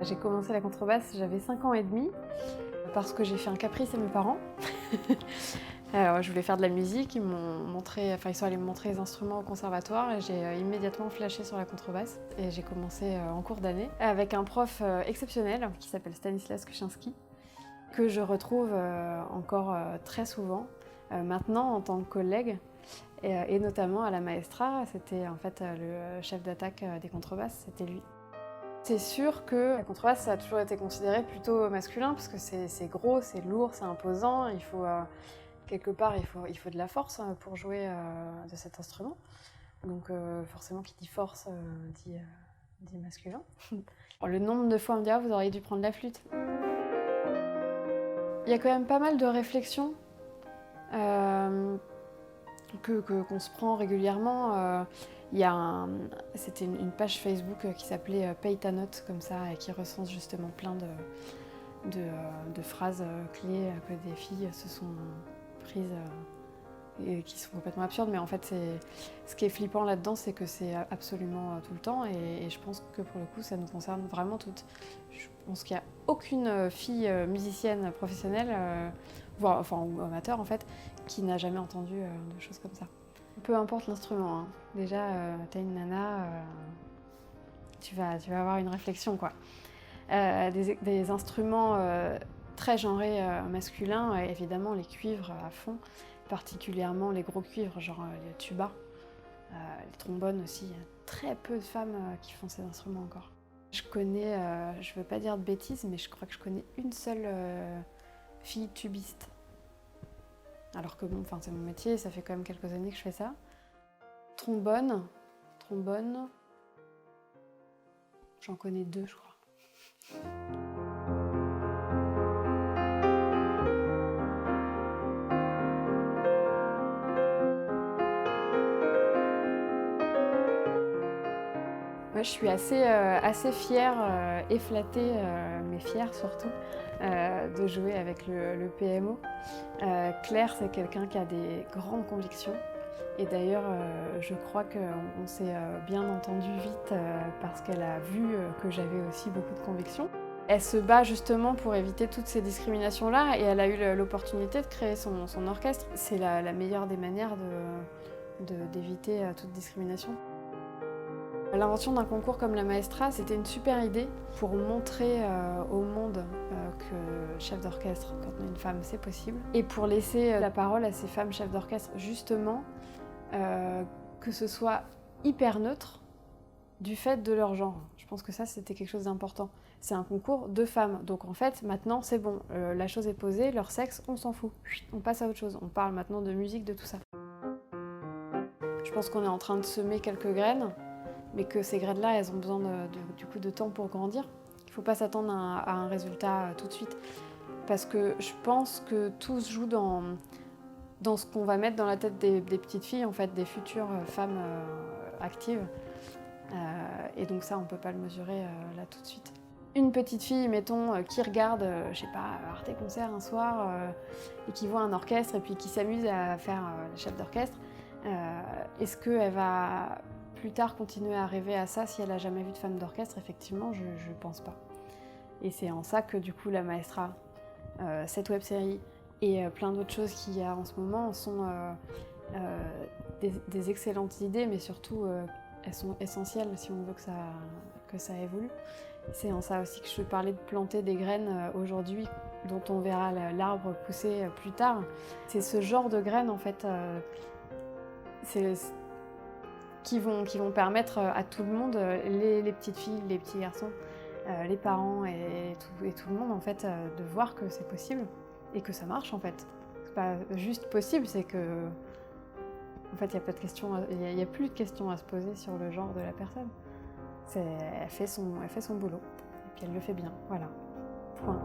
J'ai commencé la contrebasse, j'avais 5 ans et demi, parce que j'ai fait un caprice à mes parents. Alors, je voulais faire de la musique, ils sont allés me montrer les instruments au conservatoire et j'ai immédiatement flashé sur la contrebasse. Et j'ai commencé en cours d'année avec un prof exceptionnel qui s'appelle Stanislas Kuczynski, que je retrouve encore très souvent, maintenant en tant que collègue, et notamment à la maestra. C'était en fait le chef d'attaque des contrebasses, c'était lui. C'est sûr que la contrebasse, ça a toujours été considéré plutôt masculin parce que c'est gros, c'est lourd, c'est imposant. Il faut, quelque part, il faut de la force pour jouer de cet instrument. Donc forcément, qui dit force dit masculin. Le nombre de fois on me dit « Ah, vous auriez dû prendre la flûte ». Il y a quand même pas mal de réflexions qu'on se prend régulièrement. C'était une page Facebook qui s'appelait Paye ta note, comme ça, et qui recense justement plein de phrases clés que des filles se sont prises et qui sont complètement absurdes. Mais en fait, ce qui est flippant là-dedans, c'est que c'est absolument tout le temps, et je pense que pour le coup, ça nous concerne vraiment toutes. Je pense qu'il n'y a aucune fille musicienne professionnelle, ou amateur en fait, qui n'a jamais entendu de choses comme ça. Peu importe l'instrument, hein. Déjà, t'as une nana, tu vas avoir une réflexion, quoi. Des instruments très genrés masculins, évidemment les cuivres à fond, particulièrement les gros cuivres, genre les tubas, les trombones aussi. Il y a très peu de femmes qui font ces instruments encore. Je connais, je veux pas dire de bêtises, mais je crois que je connais une seule fille tubiste. Alors que bon, c'est mon métier, ça fait quand même quelques années que je fais ça. Trombone, j'en connais 2, je crois. Moi, je suis assez fière et flattée, mais fière surtout, de jouer avec le PMO. Claire, c'est quelqu'un qui a des grandes convictions. Et d'ailleurs, je crois qu'on s'est bien entendu vite parce qu'elle a vu que j'avais aussi beaucoup de convictions. Elle se bat justement pour éviter toutes ces discriminations-là, et elle a eu l'opportunité de créer son orchestre. C'est la meilleure des manières d'éviter toute discrimination. L'invention d'un concours comme la Maestra, c'était une super idée pour montrer au monde que chef d'orchestre, quand on est une femme, c'est possible. Et pour laisser la parole à ces femmes chefs d'orchestre, justement, que ce soit hyper neutre du fait de leur genre. Je pense que ça, c'était quelque chose d'important. C'est un concours de femmes, donc en fait, maintenant, c'est bon. La chose est posée, leur sexe, on s'en fout. On passe à autre chose. On parle maintenant de musique, de tout ça. Je pense qu'on est en train de semer quelques graines, mais que ces graines-là, elles ont besoin du coup de temps pour grandir. Il ne faut pas s'attendre à un résultat tout de suite. Parce que je pense que tout se joue dans ce qu'on va mettre dans la tête des petites filles, en fait, des futures femmes actives. Et donc ça, on ne peut pas le mesurer là tout de suite. Une petite fille, mettons, qui regarde, je sais pas, Arte Concert un soir, et qui voit un orchestre, et puis qui s'amuse à faire la chef d'orchestre, est-ce qu'elle va plus tard continuer à rêver à ça si elle n'a jamais vu de femme d'orchestre? Effectivement, je pense pas. Et c'est en ça que du coup la Maestra, cette web-série et plein d'autres choses qu'il y a en ce moment sont des excellentes idées, mais surtout elles sont essentielles si on veut que ça évolue. C'est en ça aussi que je parlais de planter des graines aujourd'hui, dont on verra l'arbre pousser plus tard. C'est ce genre de graines en fait, qui vont permettre à tout le monde, les petites filles, les petits garçons, les parents et tout le monde en fait, de voir que c'est possible et que ça marche en fait. C'est pas juste possible, c'est que en fait il n'y a plus de questions à se poser sur le genre de la personne. Elle fait son boulot et puis elle le fait bien, voilà. Point.